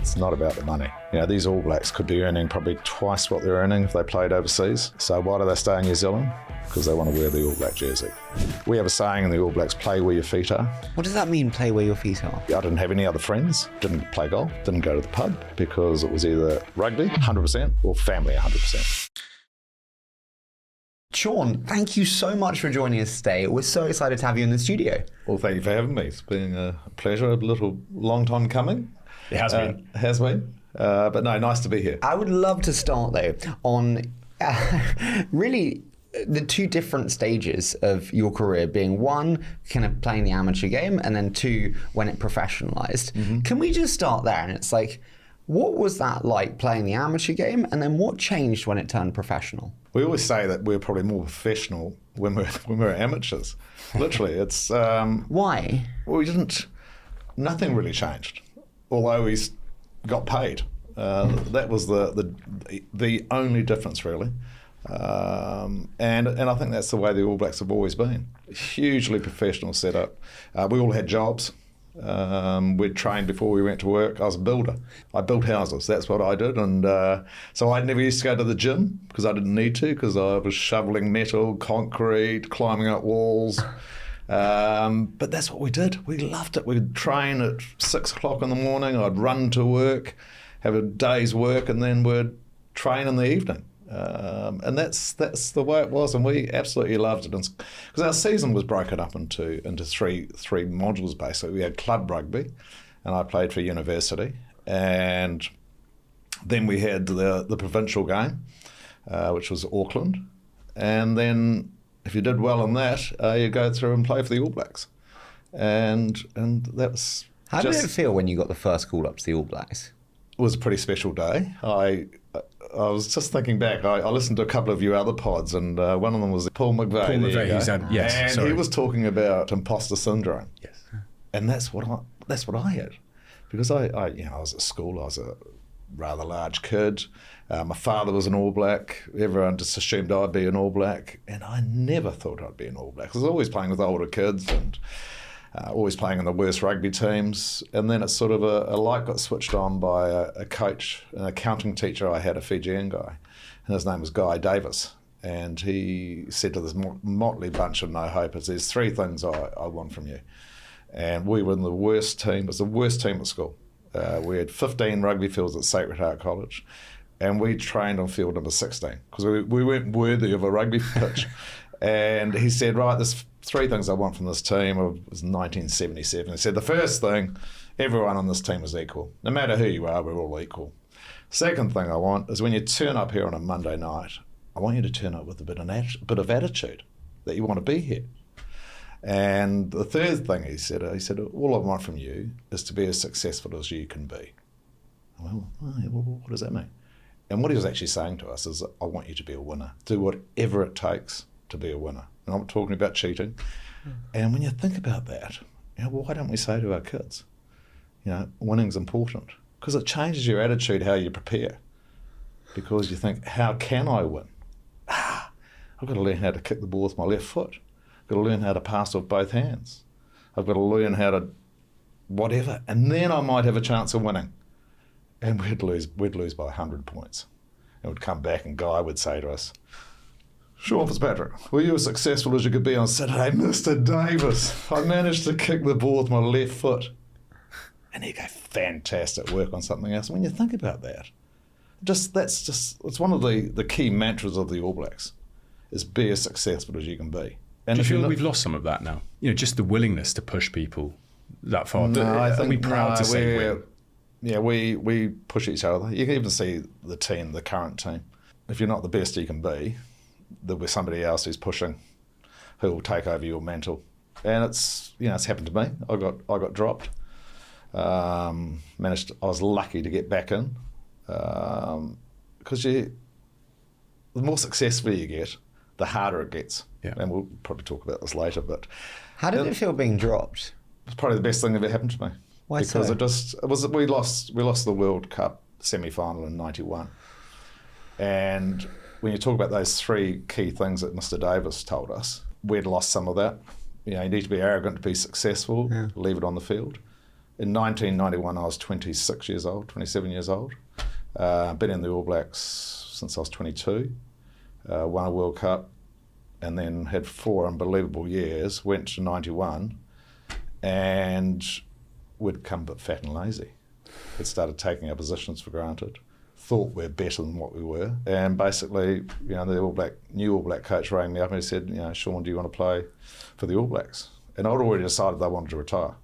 It's not about the money. These All Blacks could be earning probably twice what they're earning if they played overseas. So why do they stay in New Zealand? Because they want to wear the All Black jersey. We have a saying in the All Blacks, play where your feet are. What does that mean, play where your feet are? I didn't have any other friends, didn't play golf, didn't go to the pub because it was either rugby, 100%, or family, 100%. Sean, thank you so much for joining us today. We're so excited to have you in the studio. Well, thank you for having me. It's been a pleasure, a long time coming. It has been. Has been. But no, nice to be here. I would love to start, though, on really the two different stages of your career, being one, kind of playing the amateur game, and then two, when it professionalized. Mm-hmm. Can we just start there? And it's like, what was that like playing the amateur game, and then what changed when it turned professional? We always say that we're probably more professional when we're amateurs. Literally, it's why? Well, nothing really changed, although we got paid. That was the only difference, really. And I think that's the way the All Blacks have always been. Hugely professional setup. We all had jobs. We'd trained before we went to work. I was a builder. I built houses. That's what I did. And so I never used to go to the gym because I didn't need to, because I was shoveling metal, concrete, climbing up walls. But that's what we did. We loved it. We'd train at 6 o'clock in the morning. I'd run to work, have a day's work, and then we'd train in the evening. And that's the way it was, and we absolutely loved it. Because our season was broken up into three modules basically. We had club rugby, and I played for university, and then we had the provincial game, which was Auckland, and then if you did well in that, you go through and play for the All Blacks, and that's. How did it feel when you got the first call up to the All Blacks? It was a pretty special day. I was just thinking back. I listened to a couple of your other pods, and one of them was Paul McVeigh. Paul McVeigh, he's had, yes, and sorry. He was talking about imposter syndrome. Yes, and that's what I had, because I was at school. I was a rather large kid. My father was an All Black. Everyone just assumed I'd be an All Black, and I never thought I'd be an All Black. I was always playing with older kids and always playing in the worst rugby teams. And then it's sort of a light got switched on by a coach, an accounting teacher I had, a Fijian guy, and his name was Guy Davis. And he said to this motley bunch of no hopers, there's three things I want from you. And we were in the worst team. It was the worst team at school. We had 15 rugby fields at Sacred Heart College, and we trained on field number 16 because we weren't worthy of a rugby pitch. And he said, right, there's three things I want from this team. It was 1977. He said, the first thing, everyone on this team is equal. No matter who you are, we're all equal. Second thing I want is when you turn up here on a Monday night, I want you to turn up with a bit of attitude, that you want to be here. And the third thing he said, all I want from you is to be as successful as you can be. Well, what does that mean? And what he was actually saying to us is, I want you to be a winner. Do whatever it takes to be a winner. And I'm not talking about cheating. And when you think about that, why don't we say to our kids, winning's important? Because it changes your attitude, how you prepare. Because you think, how can I win? I've got to learn how to kick the ball with my left foot. I've got to learn how to pass with both hands. I've got to learn how to whatever. And then I might have a chance of winning. And we'd lose by 100 points. And we'd come back and Guy would say to us, Sean Fitzpatrick, were you as successful as you could be on Saturday? Mr. Davis, I managed to kick the ball with my left foot. And he'd go, fantastic work on something else. When you think about that, it's one of the key mantras of the All Blacks, is be as successful as you can be. And do you feel we've lost some of that now? Just the willingness to push people that far. No, I think, are we proud to say win? Yeah, we push each other. You can even see the current team. If you're not the best you can be, there'll be somebody else who's pushing, who will take over your mantle. And it's happened to me. I got dropped. I was lucky to get back in, because the more successful you get, the harder it gets. Yeah. And we'll probably talk about this later. But how did it feel being dropped? It's probably the best thing that ever happened to me. Why because so? We lost the World Cup semi-final in 91. And when you talk about those three key things that Mr. Davis told us, we'd lost some of that. You need to be arrogant to be successful, leave it on the field. In 1991, I was 26 years old, 27 years old. Been in the All Blacks since I was 22. Won a World Cup, and then had 4 unbelievable years. Went to 91, and we'd become a bit fat and lazy. Had started taking our positions for granted. Thought we're better than what we were, and basically, the new All Black coach rang me up and he said, Sean, do you want to play for the All Blacks? And I'd already decided they wanted to retire.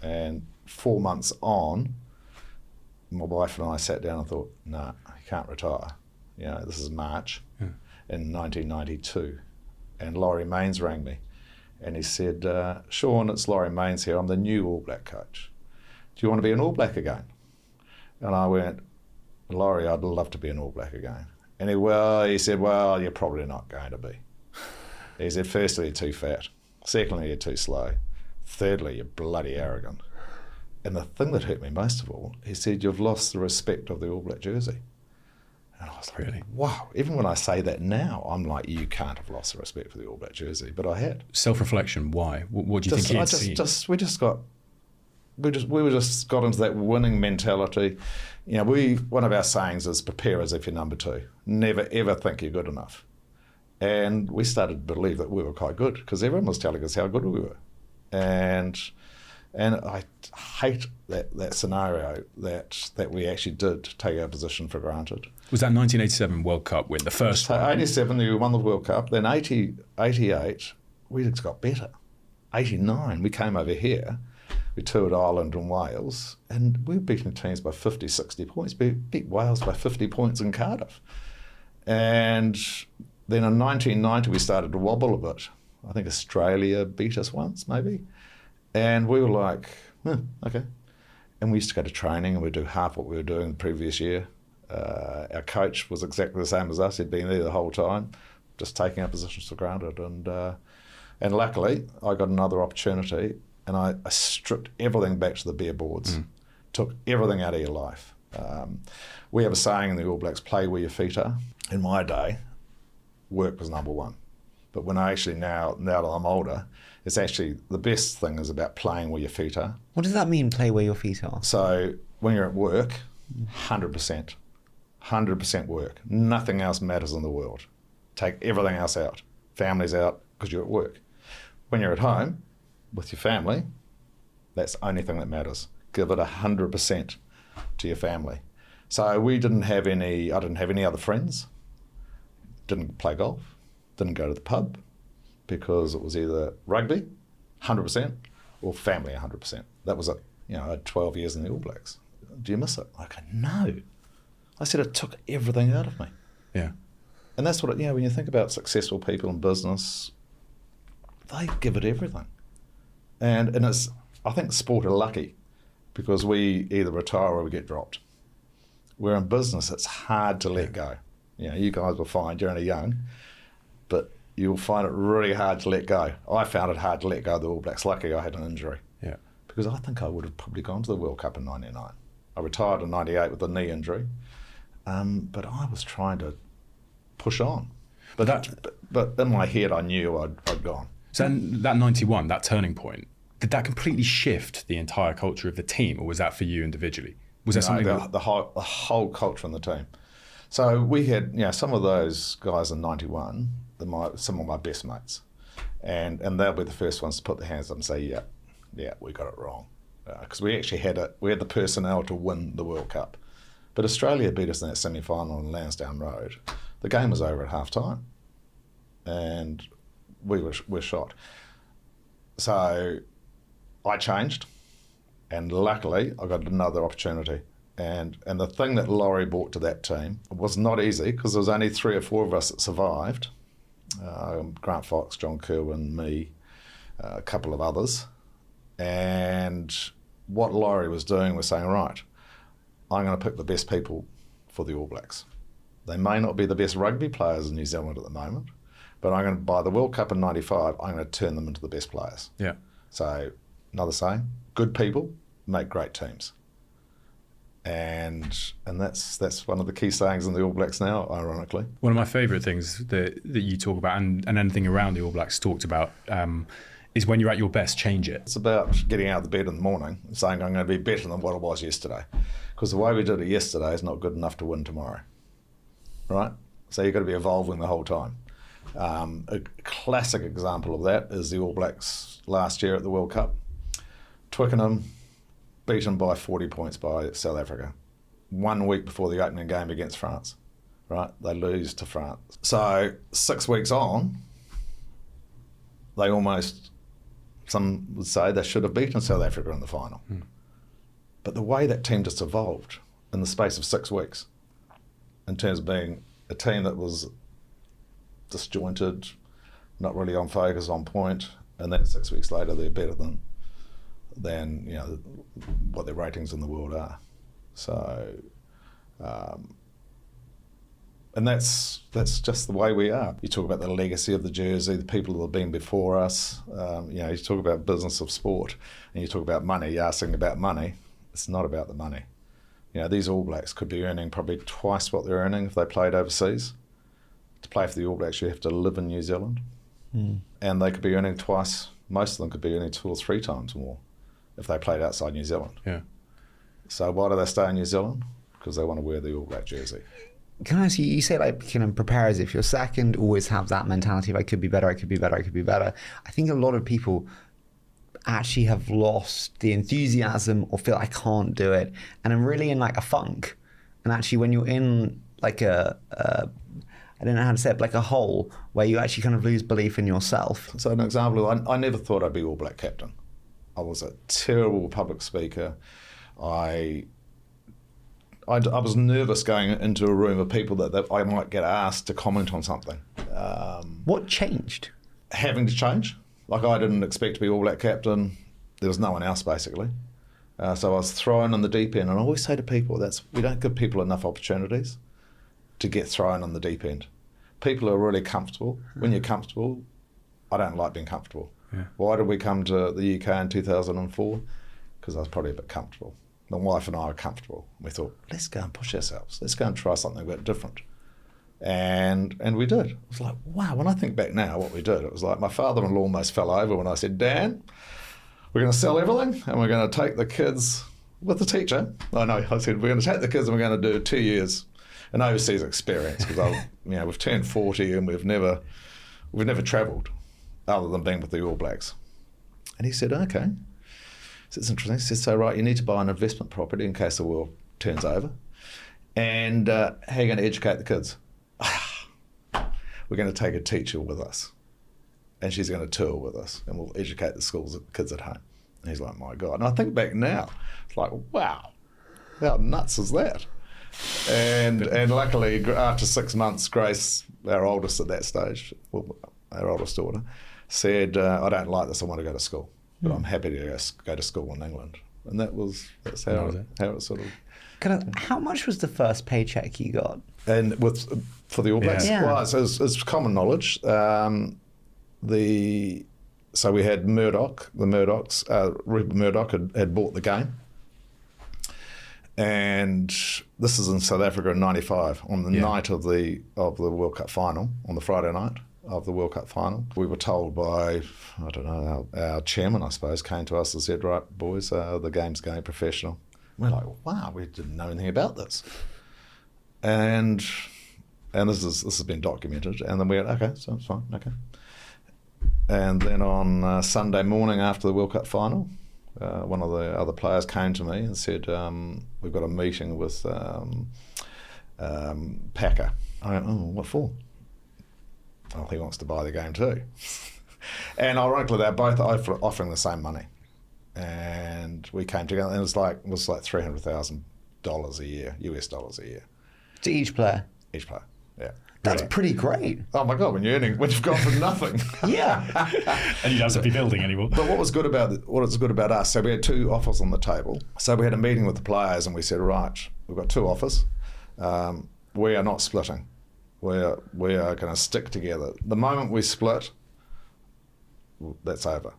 And 4 months on, my wife and I sat down and thought, no, you can't retire. This is March in 1992, and Laurie Mains rang me, and he said, Sean, it's Laurie Mains here. I'm the new All Black coach. Do you want to be an All Black again? And I went, Laurie, I'd love to be an All Black again. And he said, well, you're probably not going to be. He said, firstly, you're too fat. Secondly, you're too slow. Thirdly, you're bloody arrogant. And the thing that hurt me most of all, he said, you've lost the respect of the All Black jersey. And I was like, really? Wow. Even when I say that now, I'm like, you can't have lost the respect for the All Black jersey. But I had. Self-reflection, why? What do you think he had seen? We just got into that winning mentality. One of our sayings is prepare as if you're number 2. Never ever think you're good enough. And we started to believe that we were quite good because everyone was telling us how good we were. And I hate that scenario that we actually did take our position for granted. Was that 1987 World Cup win, the first one? 87, we won the World Cup. Then 88, we just got better. 89, we came over here. We toured Ireland and Wales, and we were beating teams by 50, 60 points. We beat Wales by 50 points in Cardiff. And then in 1990, we started to wobble a bit. I think Australia beat us once, maybe. And we were like, okay. And we used to go to training, and we'd do half what we were doing the previous year. Our coach was exactly the same as us. He'd been there the whole time, just taking our positions for granted. And luckily, I got another opportunity, and I stripped everything back to the bare boards, took everything out of your life. We have a saying in the All Blacks, play where your feet are. In my day, work was number 1. But when I actually, now that I'm older, it's actually the best thing is about playing where your feet are. What does that mean, play where your feet are? So when you're at work, 100% work. Nothing else matters in the world. Take everything else out. Family's out because you're at work. When you're at home with your family, that's the only thing that matters. Give it 100% to your family. So I didn't have any other friends, didn't play golf, didn't go to the pub, because it was either rugby, 100%, or family, 100%. That was it. I had 12 years in the All Blacks. Do you miss it? I go, no. I said it took everything out of me. Yeah. And that's what, when you think about successful people in business, they give it everything. And it's, I think sport are lucky because we either retire or we get dropped. Where in business, it's hard to let go. You guys will find you're only young, but you'll find it really hard to let go. I found it hard to let go of the All Blacks. Lucky I had an injury. Yeah. Because I think I would have probably gone to the World Cup in 99. I retired in 98 with a knee injury, but I was trying to push on. But in my head, I knew I'd gone. So that 91, that turning point, did that completely shift the entire culture of the team, or was that for you individually? Was that something the whole culture in the team? So we had, some of those guys in 91, some of my best mates, and they'll be the first ones to put their hands up and say, yeah, we got it wrong, because we actually had the personnel to win the World Cup, but Australia beat us in that semi-final on Lansdowne Road. The game was over at half time, and we were shot. So I changed, and luckily I got another opportunity. And the thing that Laurie brought to that team was not easy, because there was only 3 or 4 of us that survived. Grant Fox, John Kerwin, me, a couple of others. And what Laurie was doing was saying, right, I'm going to pick the best people for the All Blacks. They may not be the best rugby players in New Zealand at the moment, but I'm going to, by the World Cup in 95, I'm going to turn them into the best players. Yeah. So another saying, good people make great teams. And that's one of the key sayings in the All Blacks now, ironically. One of my favourite things that you talk about, and anything around the All Blacks talked about, is when you're at your best, change it. It's about getting out of the bed in the morning and saying, I'm going to be better than what I was yesterday. Because the way we did it yesterday is not good enough to win tomorrow, right? So you've got to be evolving the whole time. A classic example of that is the All Blacks last year at the World Cup. Twickenham beaten by 40 points by South Africa 1 week before the opening game against France, right? They lose to France. So 6 weeks on, they almost, some would say they should have beaten South Africa in the final. But the way that team just evolved in the space of 6 weeks, in terms of being a team that was disjointed, not really on focus, on point, and then 6 weeks later they're better than you know what their ratings in the world are. So, and that's just the way we are. You talk about the legacy of the jersey, the people that have been before us. You know, you talk about business of sport, and you talk about money. You're asking about money. It's not about the money. You know, these All Blacks could be earning probably twice what they're earning if they played overseas. To play for the All Blacks, you have to live in New Zealand, and they could be earning twice. Most of them could be earning 2 or 3 times more if they played outside New Zealand. Yeah. So why do they stay in New Zealand? Because they want to wear the All Black jersey. Can I ask you, you say like, you know, prepare as if you're second, always have that mentality of I could be better, I could be better, I could be better. I think a lot of people actually have lost the enthusiasm or feel I can't do it, and I'm really in like a funk. And actually when you're in like I don't know how to say it, but like a hole where you actually kind of lose belief in yourself. So an example, I never thought I'd be All Black captain. I was a terrible public speaker. I was nervous going into a room of people that I might get asked to comment on something. What changed? Having to change. Like I didn't expect to be All Black captain. There was no one else basically. So I was thrown in the deep end. And I always say to people, we don't give people enough opportunities to get thrown in the deep end. People are really comfortable. When you're comfortable, I don't like being comfortable. Yeah. Why did we come to the UK in 2004? Because I was probably a bit comfortable. My wife and I were comfortable. We thought, let's go and push ourselves. Let's go and try something a bit different. And we did. It was like, wow, when I think back now what we did, it was like my father-in-law almost fell over when I said, Dan, we're going to sell everything and we're going to take the kids with the teacher. Oh no, I said, we're going to take the kids and we're going to do 2 years an overseas experience because we've turned 40 and we've never travelled other than being with the All Blacks. And he said, okay. So it's interesting. He said, so right, you need to buy an investment property in case the world turns over. And how are you going to educate the kids? We're going to take a teacher with us. And she's going to tour with us. And we'll educate the kids at home. And he's like, my God. And I think back now, it's like, wow, how nuts is that? And luckily, after 6 months, Grace, our oldest at that stage, well, our oldest daughter, said, I don't like this, I want to go to school. But I'm happy to go to school in England. And that's how it sort of... How much was the first paycheck you got? And for the All Blacks? Yeah. Well, it's common knowledge. So we had Murdoch, Rupert Murdoch had bought the game. And this is in South Africa in '95, on the night of the World Cup final, on the Friday night of the World Cup final. We were told by, I don't know, our chairman, I suppose, came to us and said, right, boys, the game's going professional. We're like, wow, we didn't know anything about this. And this has been documented. And then we went, okay, so it's fine, okay. And then on Sunday morning after the World Cup final, one of the other players came to me and said, we've got a meeting with Packer. I went, oh, what for? Oh, he wants to buy the game too. And ironically, they're both offering the same money. And we came together, and it was like $300,000 a year, US dollars a year. To each player? Each player, yeah. That's pretty great. Oh my God, when you've gone from nothing. Yeah. And you don't have to be building anymore. But what was good about us, so we had 2 offers on the table. So we had a meeting with the players and we said, right, we've got 2 offers. We are not splitting. We are going to stick together. The moment we split, that's over.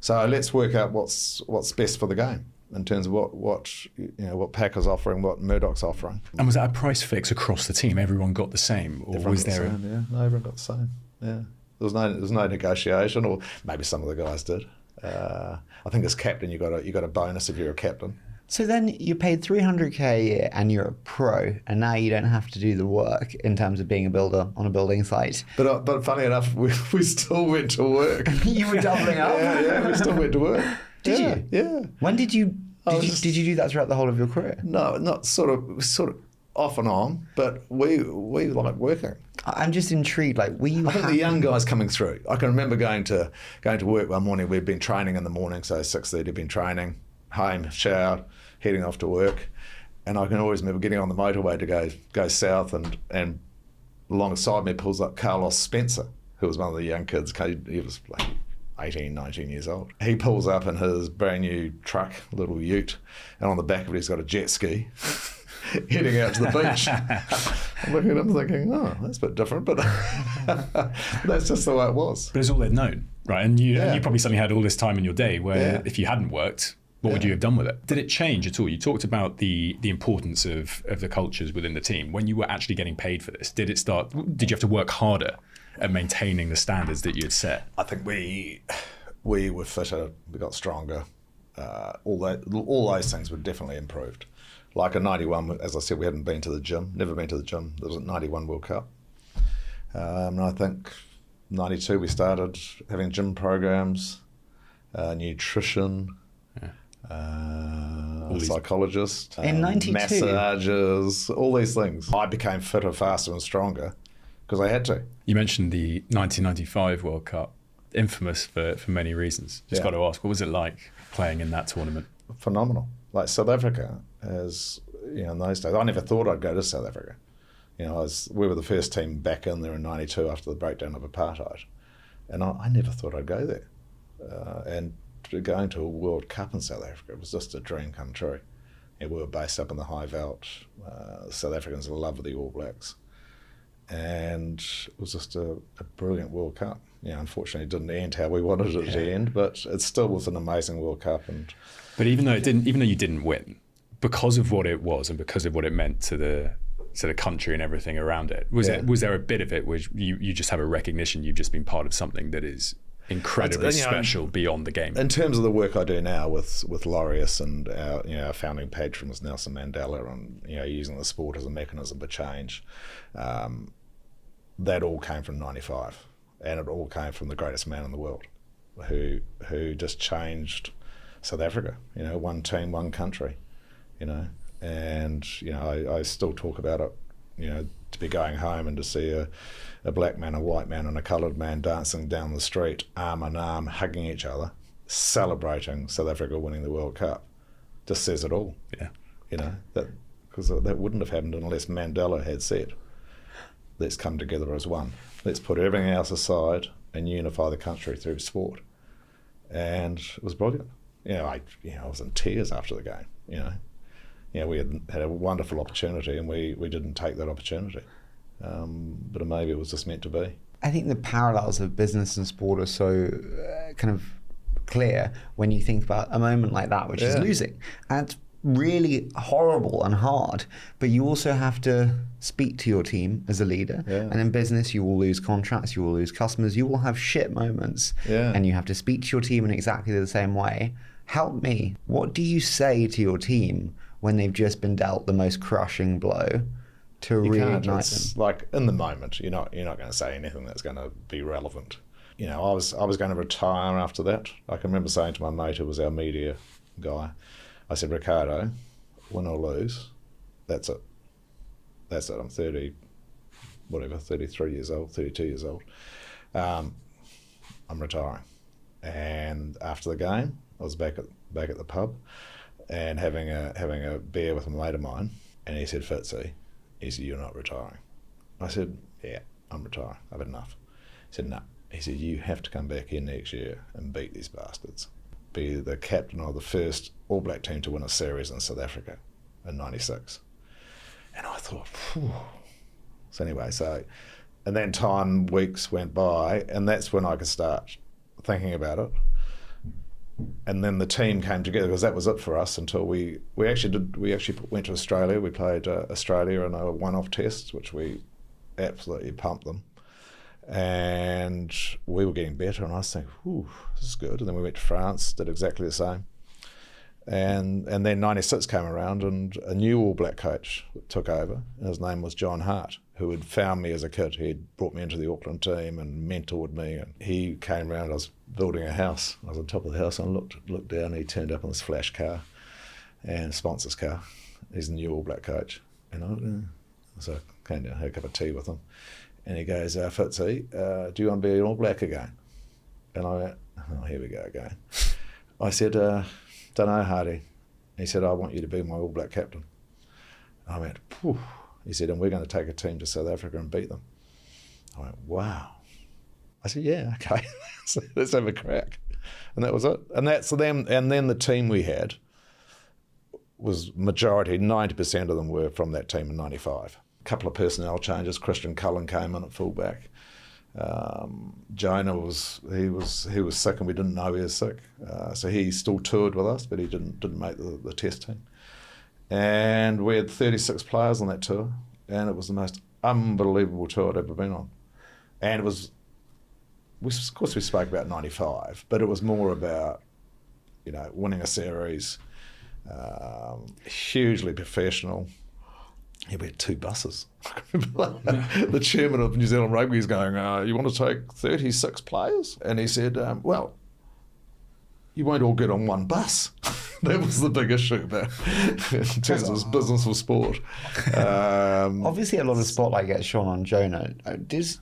So let's work out what's best for the game in terms of what Packer's offering, what Murdoch's offering. And was that a price fix across the team? Everyone got the same, or everyone was got there? The same, yeah, no, everyone got the same. Yeah. There was no negotiation, or maybe some of the guys did. I think as captain, you got a bonus if you're a captain. So then you're paid $300K a year and you're a pro, and now you don't have to do the work in terms of being a builder on a building site. But funny enough, we still went to work. You were doubling up? Yeah, we still went to work. Did you? Yeah. When did you do that throughout the whole of your career? No, not sort of off and on, but we like working. I'm just intrigued. Like, were you? I think the young guys coming through. I can remember going to work one morning. We'd been training in the morning, so 6:30 been training, home, showered, heading off to work, and I can always remember getting on the motorway to go south, and alongside me pulls up Carlos Spencer, who was one of the young kids. He was like 18, 19 years old. He pulls up in his brand new truck, little ute, and on the back of it he's got a jet ski. Heading out to the beach. I'm looking at him thinking, oh, that's a bit different, but that's just the way it was. But it's all they'd known, right? And you probably suddenly had all this time in your day where if you hadn't worked, what would you have done with it? Did it change at all? You talked about the importance of the cultures within the team. When you were actually getting paid for this, did you have to work harder at maintaining the standards that you had set? I think we were fitter, we got stronger. All those things were definitely improved. Like in 91, as I said, we hadn't been to the gym, never been to the gym. There was a 91 World Cup. And I think 92 we started having gym programs, nutrition, psychologists, in 92? massages, all these things. I became fitter, faster and stronger because I had to. You mentioned the 1995 World Cup, infamous for many reasons. Just got to ask, what was it like playing in that tournament? Phenomenal. Like South Africa, as in those days, I never thought I'd go to South Africa. We were the first team back in there in 92 after the breakdown of apartheid, and I never thought I'd go there. And going to a World Cup in South Africa was just a dream come true. We were based up in the High Veld. South Africans love the All Blacks, and it was just a brilliant World Cup. Unfortunately, it didn't end how we wanted it to end, but it still was an amazing World Cup. But even though you didn't win, because of what it was and because of what it meant to the country and everything around it, was there a bit of it where you just have a recognition you've just been part of something that is incredibly special beyond the game? In terms of the work I do now with Laureus and our founding patron was Nelson Mandela, and using the sport as a mechanism for change, that all came from 95, and it all came from the greatest man in the world, who just changed South Africa. One team, one country. And I still talk about it. To be going home and to see a black man, a white man, and a coloured man dancing down the street, arm in arm, hugging each other, celebrating South Africa winning the World Cup, just says it all. Yeah. Because that wouldn't have happened unless Mandela had said, "Let's come together as one. Let's put everything else aside and unify the country through sport." And it was brilliant. I was in tears after the game. We had a wonderful opportunity, and we didn't take that opportunity. But maybe it was just meant to be. I think the parallels of business and sport are so kind of clear when you think about a moment like that, which is losing. And it's really horrible and hard, but you also have to speak to your team as a leader. And in business, you will lose contracts, you will lose customers, you will have shit moments, and you have to speak to your team in exactly the same way. Help me. What do you say to your team when they've just been dealt the most crushing blow to reignite them? Like in the moment, you're not going to say anything that's going to be relevant. I was going to retire after that. I can remember saying to my mate, who was our media guy, I said, "Ricardo, win or lose, that's it. I'm 33 years old, 32 years old. I'm retiring." And after the game, I was back at the pub and having a beer with a mate of mine, and he said, "Fitzy," he said, "you're not retiring." I said, "Yeah, I'm retiring. I've had enough." He said, "No." He said, "You have to come back here next year and beat these bastards. Be the captain of the first All Black team to win a series in South Africa in 96. And I thought, phew. So anyway, and then weeks went by, and that's when I could start thinking about it. And then the team came together, because that was it for us until we actually went to Australia. We played Australia in a one-off test, which we absolutely pumped them. And we were getting better, and I was thinking, "Ooh, this is good." And then we went to France, did exactly the same. And then 96 came around, and a new All Black coach took over, and his name was John Hart, who had found me as a kid. He'd brought me into the Auckland team and mentored me, and he came around. I was building a house. I was on top of the house, and I looked down, and he turned up in this flash car, and sponsors car. He's the new All Black coach. And so I came down, had a cup of tea with him, and he goes, "Fitzy, do you want to be an All Black again?" And I went, "Oh, here we go again." I said, "Don't know, Hardy." He said, "I want you to be my All Black captain." I went, "Phew." He said, "And we're going to take a team to South Africa and beat them." I went, "Wow." I said, "Yeah, okay." So let's have a crack. And that was it. And that's them. And then the team we had was majority, 90% of them were from that team in 95. A couple of personnel changes. Christian Cullen came in at fullback. Jonah was sick, and we didn't know he was sick. So he still toured with us, but he didn't make the test team. And we had 36 players on that tour, and it was the most unbelievable tour I'd ever been on. And it was, of course we spoke about 95, but it was more about, winning a series, hugely professional. Yeah, we had 2 buses. The chairman of New Zealand Rugby is going, "You want to take 36 players?" And he said, "Well, you won't all get on one bus." That was the big issue there in terms of business or sport. Obviously, a lot of spotlight gets shone on Jonah. Does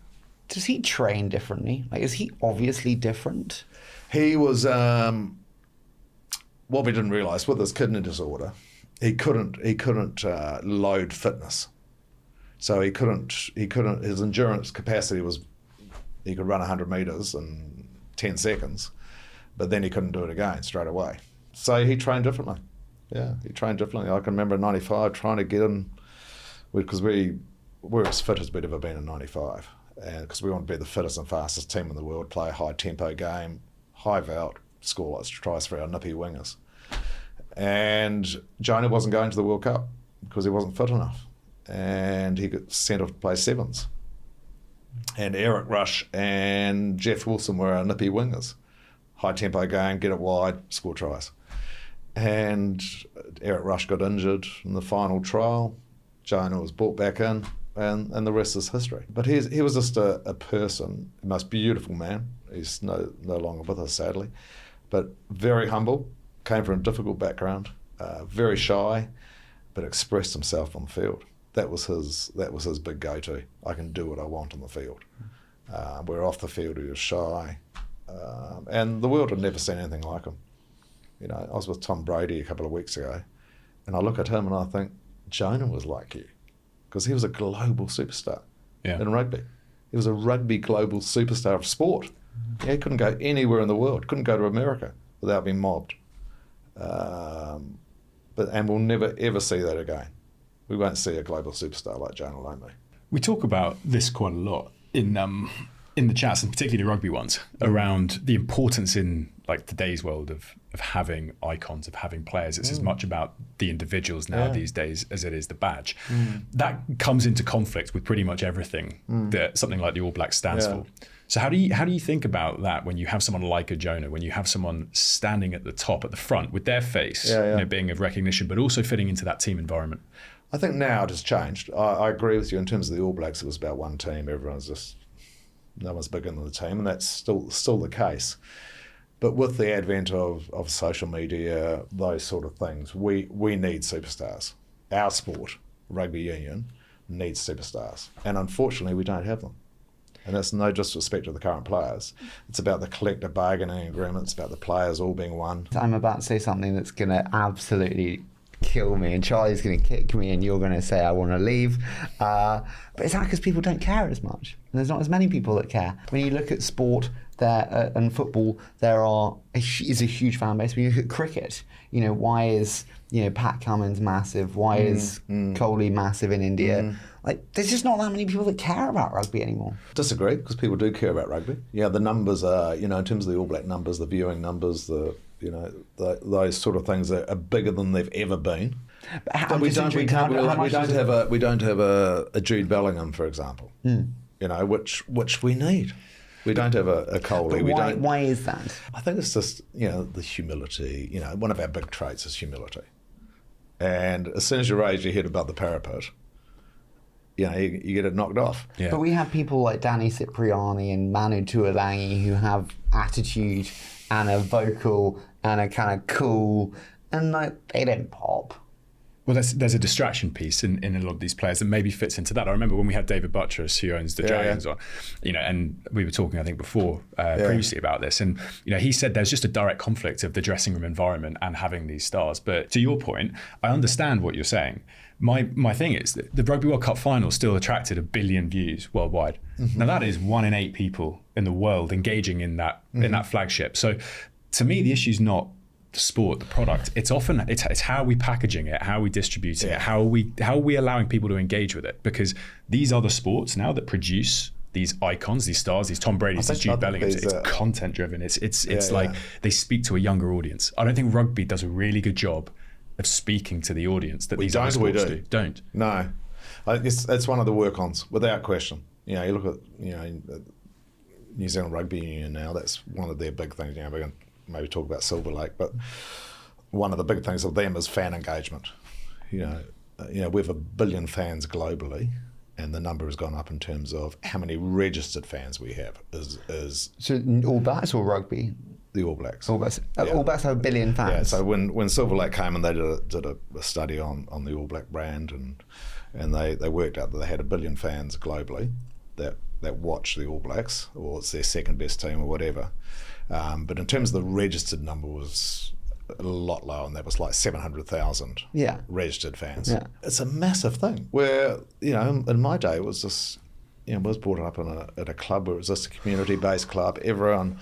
he train differently? Like, is he obviously different? He was, what we didn't realise, with his kidney disorder, he couldn't load fitness. So he couldn't, his endurance capacity was, he could run 100 metres in 10 seconds, but then he couldn't do it again straight away. So he trained differently. Yeah, he trained differently. I can remember in 95 trying to get him, because we're as fit as we'd ever been in 95. And because we want to be the fittest and fastest team in the world, play a high tempo game, high vault, score lots of tries for our nippy wingers. And Jonah wasn't going to the World Cup because he wasn't fit enough. And he got sent off to play sevens. And Eric Rush and Jeff Wilson were our nippy wingers. High tempo game, get it wide, score tries. And Eric Rush got injured in the final trial. Jonah was brought back in, and the rest is history. But he was just a person, the most beautiful man. He's no longer with us, sadly, but very humble, came from a difficult background, very shy, but expressed himself on the field. That was his big go-to. I can do what I want on the field. Where off the field he was shy, and the world had never seen anything like him. I was with Tom Brady a couple of weeks ago, and I look at him and I think, Jonah was like you, because he was a global superstar in rugby. He was a rugby global superstar of sport. Yeah, he couldn't go anywhere in the world, couldn't go to America without being mobbed. And we'll never ever see that again. We won't see a global superstar like Jonah Lomu. We talk about this quite a lot in the chats, and particularly the rugby ones, around the importance in like today's world of having icons, of having players. It's as much about the individuals now these days as it is the badge. That comes into conflict with pretty much everything that something like the All Blacks stands for. So how do you think about that when you have someone like a Jonah, when you have someone standing at the top, at the front, with their face being of recognition, but also fitting into that team environment? I think now it has changed. I agree with you in terms of the All Blacks. It was about one team. No one's bigger than the team, and that's still the case. But with the advent of social media, those sort of things, we need superstars. Our sport, rugby union, needs superstars. And unfortunately, we don't have them. And that's no disrespect to the current players. It's about the collective bargaining agreements, about the players all being one. I'm about to say something that's going to absolutely kill me, and Charlie's going to kick me, and you're going to say I want to leave. But it's not because people don't care as much. And there's not as many people that care. When you look at sport there and football, is a huge fan base. When you look at cricket, why is Pat Cummins massive? Why is Kohli massive in India? Like, there's just not that many people that care about rugby anymore. Disagree, because people do care about rugby. Yeah, the numbers are, in terms of the All Black numbers, the viewing numbers, those sort of things are bigger than they've ever been. But we don't have a Jude Bellingham, for example. which we need. We don't have a coal. Why is that? I think it's just, the humility. One of our big traits is humility. And as soon as you raise your head above the parapet, you get it knocked off. Yeah. But we have people like Danny Cipriani and Manu Tuolangi who have attitude and a vocal and a kind of cool, and they don't pop. Well, there's a distraction piece in a lot of these players that maybe fits into that. I remember when we had David Buttress, who owns the Dragons, on, and we were talking, I think, before previously about this, and he said there's just a direct conflict of the dressing room environment and having these stars. But to your point, I understand what you're saying. My thing is that the Rugby World Cup final still attracted 1 billion views worldwide. Mm-hmm. Now that is 1 in 8 people in the world engaging in that flagship. So to me, the issue's not the sport, the product. It's often it's how are we packaging it, how are we distributing it, how are we allowing people to engage with it? Because these are the sports now that produce these icons, these stars, these Tom Brady's, these Jude Bellinghams. It's content driven. It's like they speak to a younger audience. I don't think rugby does a really good job of speaking to the audience that these other sports do. Don't. No, it's one of the work-ons without question. You look at New Zealand Rugby Union now. That's one of their big things. We're going to maybe talk about Silver Lake, but one of the big things of them is fan engagement. We have 1 billion fans globally, and the number has gone up in terms of how many registered fans we have. So All Blacks or rugby? The All Blacks. All Blacks. All Blacks have 1 billion fans. Yeah. So when Silver Lake came and they did a study on the All Black brand, and they worked out that they had 1 billion fans globally that watch the All Blacks, or it's their second best team or whatever. But in terms of the registered number was a lot lower, and that was like 700,000 registered fans. Yeah. It's a massive thing. Where in my day it was just was brought up at a club where it was just a community-based club. Everyone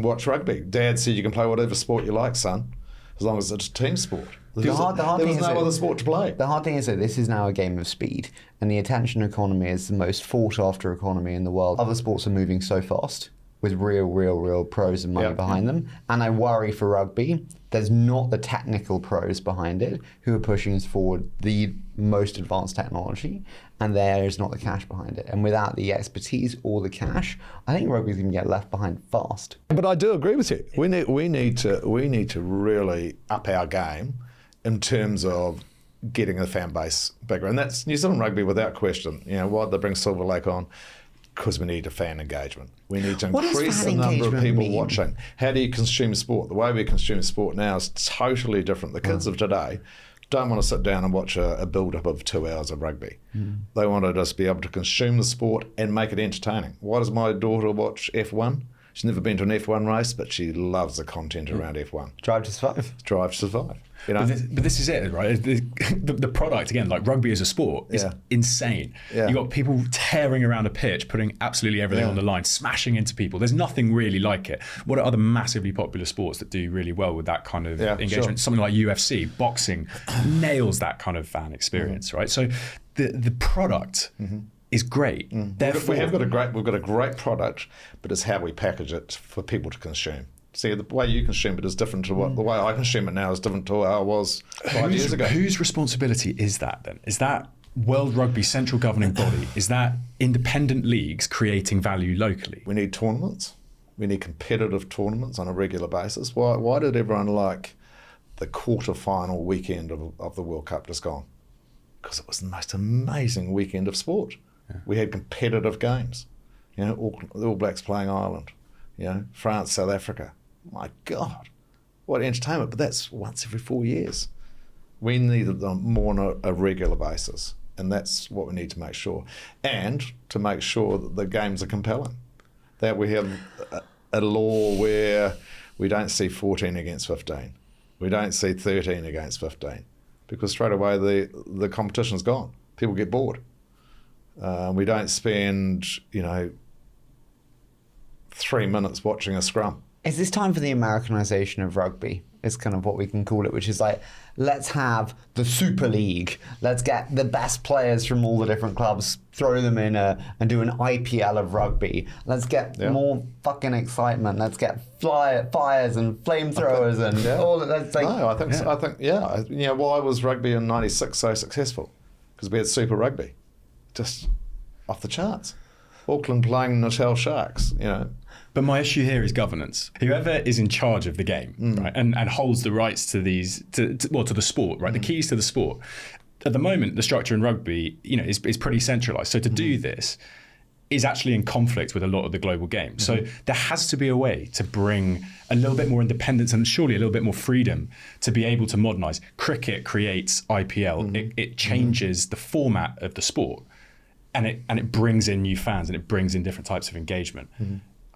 watched rugby. Dad said you can play whatever sport you like, son, as long as it's a team sport. There was no other sport to play. The hard thing is that this is now a game of speed, and the attention economy is the most sought-after economy in the world. Other sports are moving so fast, with real pros and money behind them. And I worry for rugby, there's not the technical pros behind it who are pushing us forward the most advanced technology, and there is not the cash behind it. And without the expertise or the cash, I think rugby's going to get left behind fast. But I do agree with you. We need to really up our game in terms of getting the fan base bigger. And that's New Zealand Rugby without question. Why did they bring Silver Lake on? Because we need a fan engagement. We need to increase the number of people watching. How do you consume sport? The way we consume sport now is totally different. The kids of today don't want to sit down and watch a build-up of 2 hours of rugby. They want to just be able to consume the sport and make it entertaining. Why does my daughter watch F1? She's never been to an F1 race, but she loves the content around F1. Drive to Survive. Drive to Survive. But this is it, right? The product, again, like rugby as a sport, is insane. Yeah. You've got people tearing around a pitch, putting absolutely everything on the line, smashing into people. There's nothing really like it. What are other massively popular sports that do really well with that kind of engagement? Sure. Something like UFC, boxing, nails that kind of fan experience, right? So the product is great. Therefore, we've got a great product, but it's how we package it for people to consume. See, the way you consume it is different to what the way I consume it now is different to how I was 5 years ago. Whose responsibility is that then? Is that World Rugby central governing body? Is that independent leagues creating value locally? We need tournaments. We need competitive tournaments on a regular basis. Why did everyone like the quarter-final weekend of the World Cup just gone? Because it was the most amazing weekend of sport. Yeah. We had competitive games. The All Blacks playing Ireland. France, South Africa. My God, what entertainment. But that's once every 4 years. We need them more on a regular basis. And that's what we need to make sure. And to make sure that the games are compelling. That we have a law where we don't see 14 against 15. We don't see 13 against 15. Because straight away the competition's gone. People get bored. We don't spend, 3 minutes watching a scrum. Is this time for the Americanization of rugby? Is kind of what we can call it, which is like, let's have the Super League. Let's get the best players from all the different clubs, throw them in and do an IPL of rugby. Let's get more fucking excitement. Let's get fires and flamethrowers and all of that. No, I think why was rugby in '96 so successful? Because we had Super Rugby, just off the charts. Auckland playing Natal Sharks, you know. But my issue here is governance. Whoever is in charge of the game, right, and holds the rights to these, to the sport, right, the keys to the sport. At the moment, the structure in rugby, you know, is pretty centralised. So to do this is actually in conflict with a lot of the global game. So there has to be a way to bring a little bit more independence and surely a little bit more freedom to be able to modernise. Cricket creates IPL. It changes the format of the sport, and it brings in new fans and it brings in different types of engagement.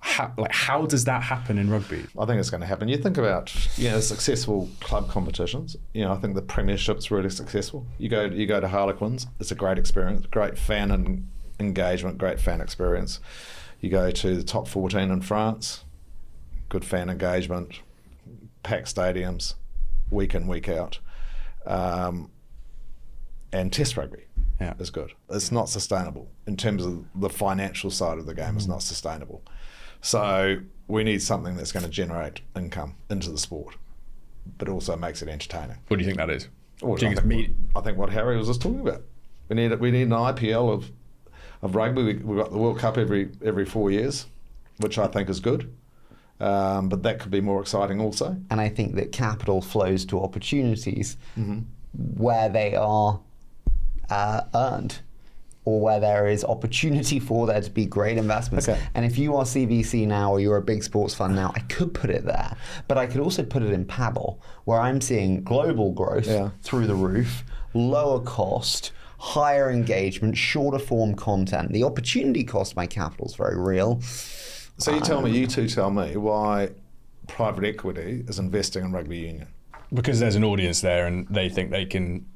How does that happen in rugby? I think it's going to happen. You think about, you know, successful club competitions. You know, I think the Premiership's really successful. You go to Harlequins, it's a great experience, great fan and engagement, great fan experience. You go to the top 14 in France, good fan engagement, packed stadiums, week in, week out. And Test rugby is good. It's not sustainable in terms of the financial side of the game. It's not sustainable. So we need something that's going to generate income into the sport, but also makes it entertaining. What do you think that is? I think what Harry was just talking about. We need an IPL of rugby. We've got the World Cup every 4 years, which I think is good. But that could be more exciting also. And I think that capital flows to opportunities where they are earned, or where there is opportunity for there to be great investments. Okay. And if you are CVC now, or you're a big sports fund now, I could put it there. But I could also put it in paddle, where I'm seeing global growth through the roof, lower cost, higher engagement, shorter form content. The opportunity cost of my capital is very real. So you two tell me why private equity is investing in rugby union. Because there's an audience there and they think they can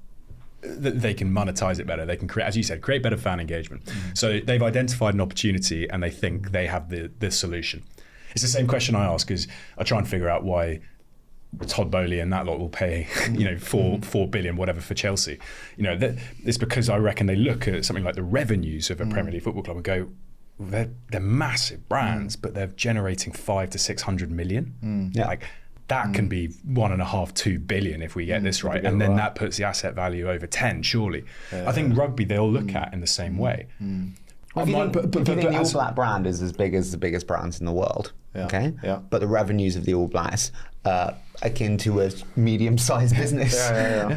monetize it better. They can create, as you said, create better fan engagement. So they've identified an opportunity and they think they have the solution. It's the same question I ask, is I try and figure out why Todd Bowley and that lot will pay, you know, 4 billion, whatever, for Chelsea. You know, it's because I reckon they look at something like the revenues of a Premier League football club and go, they're massive brands, but they're generating 500 to 600 million. Like, that can be 1.5, 2 billion if we get this right. And then that puts the asset value over 10, surely. I think rugby they all look at in the same way. Well, if you think the All Black brand is as big as the biggest brands in the world, okay? Yeah. But the revenues of the All Blacks akin to a medium-sized business.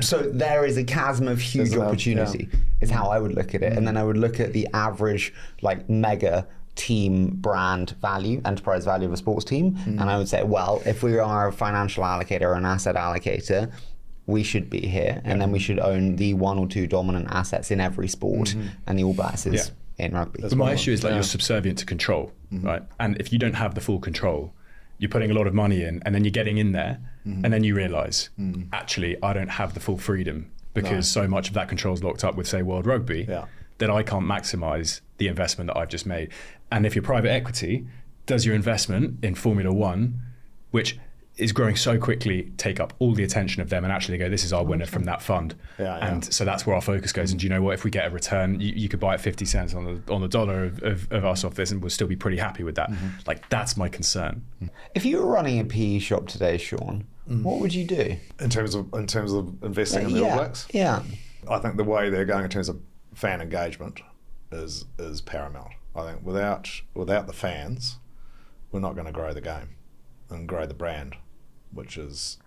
So there is a chasm of huge opportunity, is how I would look at it. And then I would look at the average, like, mega team brand value, enterprise value of a sports team, and I would say, well, if we are a financial allocator or an asset allocator, we should be here, and then we should own the 1 or 2 dominant assets in every sport, and the All Blacks is in rugby. But my issue is, like, you're subservient to control, right? And if you don't have the full control, you're putting a lot of money in, and then you're getting in there, and then you realise, actually, I don't have the full freedom because so much of that control is locked up with, say, World Rugby, that I can't maximise the investment that I've just made. And if you're private equity, does your investment in Formula One, which is growing so quickly, take up all the attention of them and actually go, this is our winner from that fund. And so that's where our focus goes. And do you know what? If we get a return, you could buy at 50 cents on the dollar of us off this, and we'll still be pretty happy with that. Like, that's my concern. If you were running a PE shop today, Sean, what would you do? In terms of investing in the All Blacks? Yeah. I think the way they're going in terms of fan engagement is paramount. I think without the fans, we're not going to grow the game and grow the brand, which is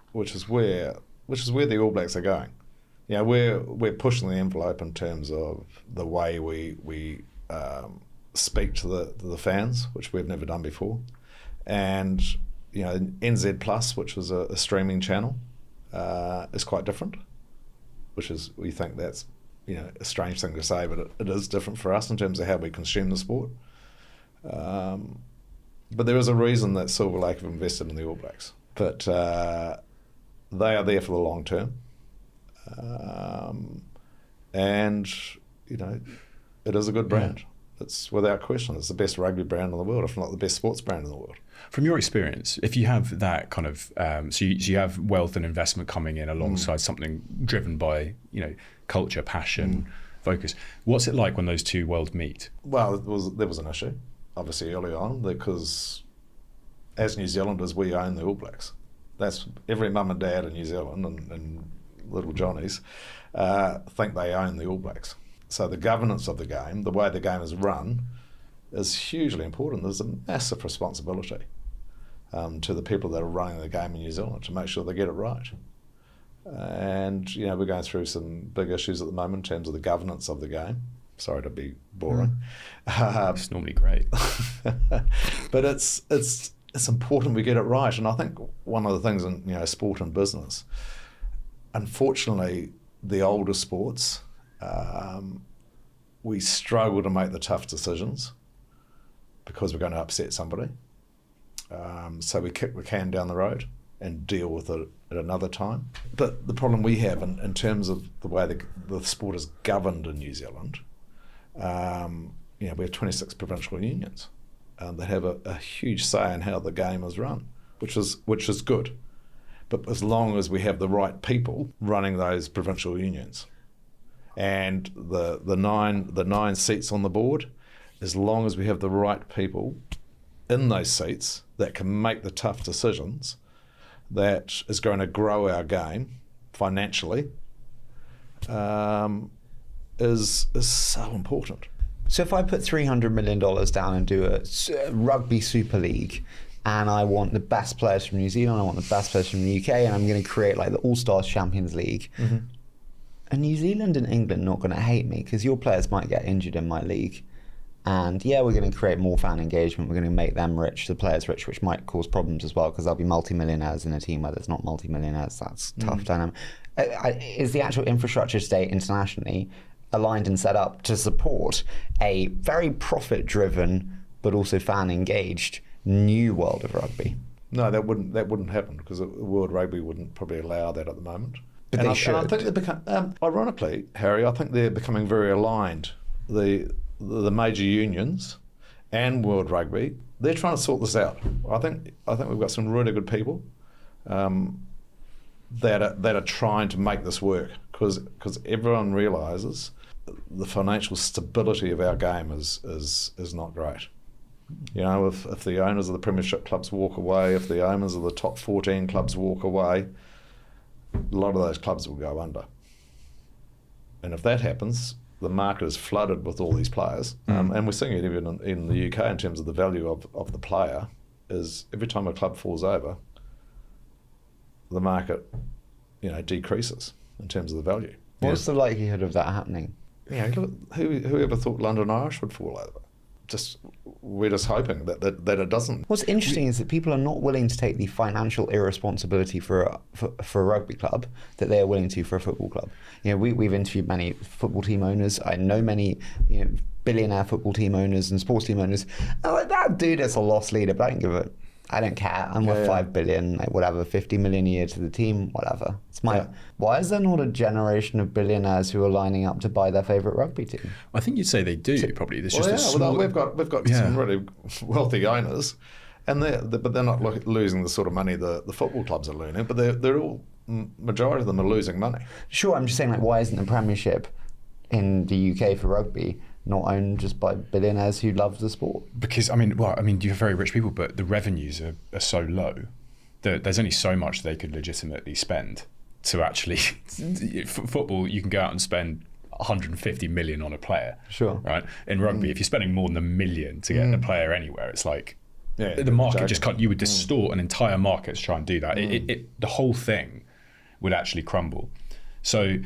where the All Blacks are going. You know, we're pushing the envelope in terms of the way we speak to the fans, which we've never done before, and you know, NZ Plus, which was a streaming channel, is quite different, which is, we think that's, you know, a strange thing to say, but it is different for us in terms of how we consume the sport. But there is a reason that Silver Lake have invested in the All Blacks. But they are there for the long term. And, you know, it is a good brand. It's without question. It's the best rugby brand in the world, if not the best sports brand in the world. From your experience, if you have that kind of, so you have wealth and investment coming in alongside something driven by, you know, culture, passion, focus. What's it like when those two worlds meet? Well, there was an issue, obviously, early on, because as New Zealanders, we own the All Blacks. That's every mum and dad in New Zealand and little Johnnies think they own the All Blacks. So the governance of the game, the way the game is run, is hugely important. There's a massive responsibility to the people that are running the game in New Zealand to make sure they get it right. And, we're going through some big issues at the moment in terms of the governance of the game. Sorry to be boring. It's normally great. But it's important we get it right. And I think one of the things in sport and business, unfortunately, the older sports, we struggle to make the tough decisions because we're going to upset somebody. So we kick the can down the road and deal with it at another time. But the problem we have in terms of the way the sport is governed in New Zealand, we have 26 provincial unions that have a huge say in how the game is run, which is good. But as long as we have the right people running those provincial unions, and the nine seats on the board, as long as we have the right people in those seats that can make the tough decisions, that is going to grow our game financially, is so important. So if I put $300 million down and do a rugby super league, and I want the best players from New Zealand, I want the best players from the UK, and I'm going to create like the All-Stars Champions League, and New Zealand and England are not going to hate me because your players might get injured in my league. And yeah, we're going to create more fan engagement. We're going to make them rich, the players rich, which might cause problems as well because there'll be multi-millionaires in a team where there's not multi-millionaires. That's tough dynamic. Is the actual infrastructure state internationally aligned and set up to support a very profit-driven but also fan-engaged new world of rugby? No, that wouldn't happen because World Rugby wouldn't probably allow that at the moment. But they should. And I think they become, ironically, Harry, I think they're becoming very aligned. The major unions and World Rugby, they're trying to sort this out. I think we've got some really good people that are trying to make this work because everyone realises the financial stability of our game is not great. If the owners of the Premiership clubs walk away, if the owners of the top 14 clubs walk away, a lot of those clubs will go under. And if that happens, the market is flooded with all these players, and we're seeing it even in the UK in terms of the value of the player. Is every time a club falls over, the market, decreases in terms of the value. What's the likelihood of that happening? Look, who ever thought London Irish would fall over? We're just hoping that it doesn't. What's interesting is that people are not willing to take the financial irresponsibility for a rugby club that they are willing to for a football club. We've interviewed many football team owners. I know many billionaire football team owners and sports team owners. I'm like, that dude is a lost leader, but I don't care. I'm worth $5 billion, like whatever, 50 million a year to the team, whatever. It's my. Yeah. Why is there not a generation of billionaires who are lining up to buy their favourite rugby team? I think you'd say they do. Probably there's we've got some really wealthy owners, and but they're not losing the sort of money the football clubs are losing. But they're all, majority of them are losing money. Sure, I'm just saying, like, why isn't the Premiership in the UK for rugby not owned just by billionaires who love the sport? Because you have very rich people, but the revenues are so low that there's only so much they could legitimately spend to actually football. You can go out and spend 150 million on a player. Sure. Right. In rugby, if you're spending more than $1 million to get a player anywhere, it's like the market just can't. You would distort an entire market to try and do that. The whole thing would actually crumble. So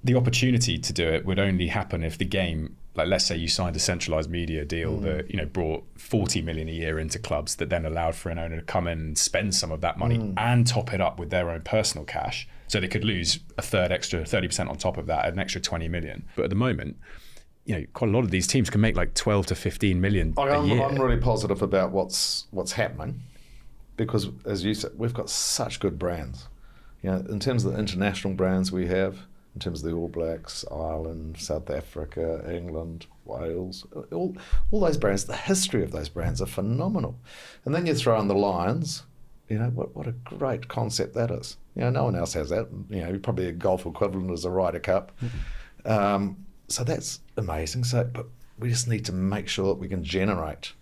the opportunity to do it would only happen if the game, like let's say you signed a centralised media deal that brought 40 million a year into clubs, that then allowed for an owner to come in and spend some of that money and top it up with their own personal cash, so they could lose a third extra 30% on top of that, an extra 20 million. But at the moment, quite a lot of these teams can make like 12 to 15 million a year. I'm really positive about what's happening because, as you said, we've got such good brands. In terms of the international brands we have, in terms of the All Blacks, Ireland, South Africa, England, Wales, all those brands, the history of those brands are phenomenal. And then you throw in the Lions, what a great concept that is. No one else has that. Probably a golf equivalent is a Ryder Cup. So that's amazing. But we just need to make sure that we can generate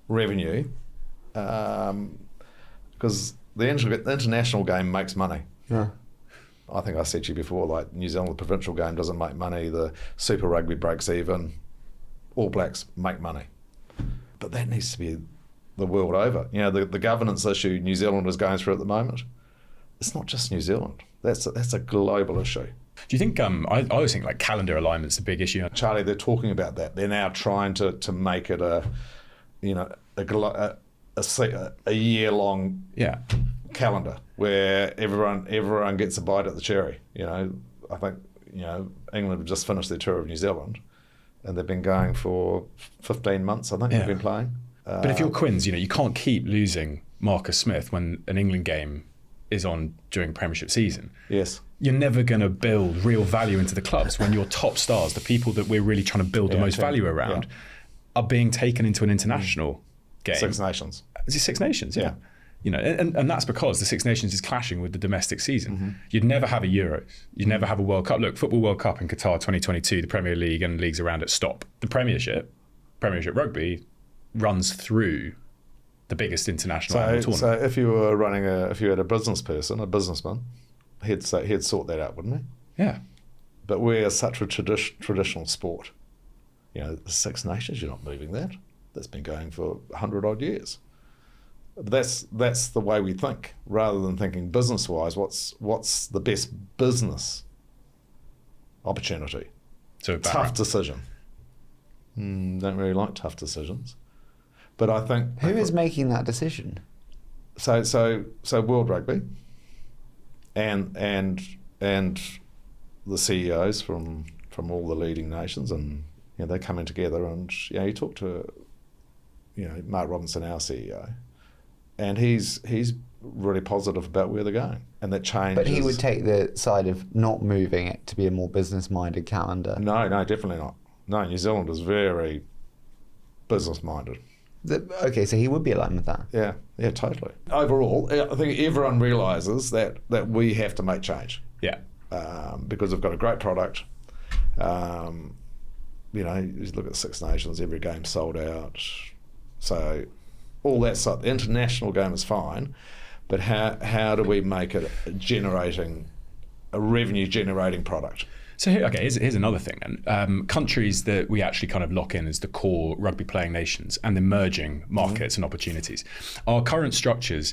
revenue because the international game makes money. Yeah. I think I said to you before, like New Zealand, the provincial game doesn't make money. The Super Rugby breaks even. All Blacks make money. But that needs to be the world over. You know, the governance issue New Zealand is going through at the moment, it's not just New Zealand. That's a global issue. Do you think, I always think like calendar alignment's a big issue. Charlie, they're talking about that. They're now trying to make it a year-long calendar where everyone gets a bite at the cherry. You know, I think, you know, England have just finished their tour of New Zealand and they've been going for 15 months, I think they've been playing. But if you're Quins, you know, you can't keep losing Marcus Smith when an England game is on during Premiership season. Yes. You're never going to build real value into the clubs when your top stars, the people that we're really trying to build the most value around, are being taken into an international game. Six Nations. Is it Six Nations? Yeah. You know, and that's because the Six Nations is clashing with the domestic season. You'd never have a Euros. You'd never have a World Cup. Look, Football World Cup in Qatar 2022, the Premier League and leagues around it stop. The Premiership Rugby, runs through the biggest international tournament. So if you were if you had a businessman, he'd sort that out, wouldn't he? Yeah. But we're such a traditional sport. You know, the Six Nations, you're not moving that. That's been going for 100 odd years. That's the way we think, rather than thinking business-wise. What's the best business opportunity? So tough decision. Don't really like tough decisions, but I think who is making that decision? So World Rugby, and the CEOs from all the leading nations, and you know, they're coming together, and you know, you talk to Mark Robinson, our CEO, and he's really positive about where they're going, and that change. But he would take the side of not moving it to be a more business-minded calendar. No, definitely not. No, New Zealand is very business-minded. Okay, so he would be aligned with that. Yeah, totally. Overall, I think everyone realises that we have to make change. Yeah. Because we've got a great product. You know, you look at Six Nations, every game sold out. So all that stuff, the international game is fine, but how do we make it a revenue-generating product? So here's another thing then. Countries that we actually kind of lock in as the core rugby playing nations and emerging markets and opportunities. Our current structures,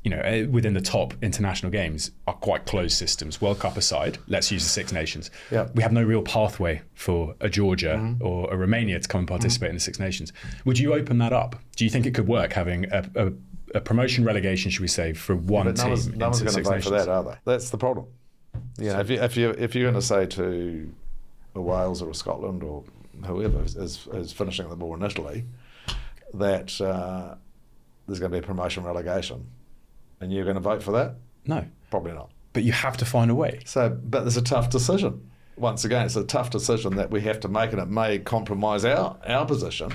you know, within the top international games are quite closed systems. World Cup aside, let's use the Six Nations. Yeah. We have no real pathway for a Georgia or a Romania to come and participate in the Six Nations. Would you open that up? Do you think it could work, having a promotion relegation, should we say, for one team into the Six Nations? No one's going to vote for that, are they? That's the problem. You know, if you're going to say to a Wales or a Scotland or whoever is finishing the ball initially that there's going to be a promotion relegation, and you're going to vote for that? No, probably not. But you have to find a way. But there's a tough decision. Once again, it's a tough decision that we have to make, and it may compromise our position.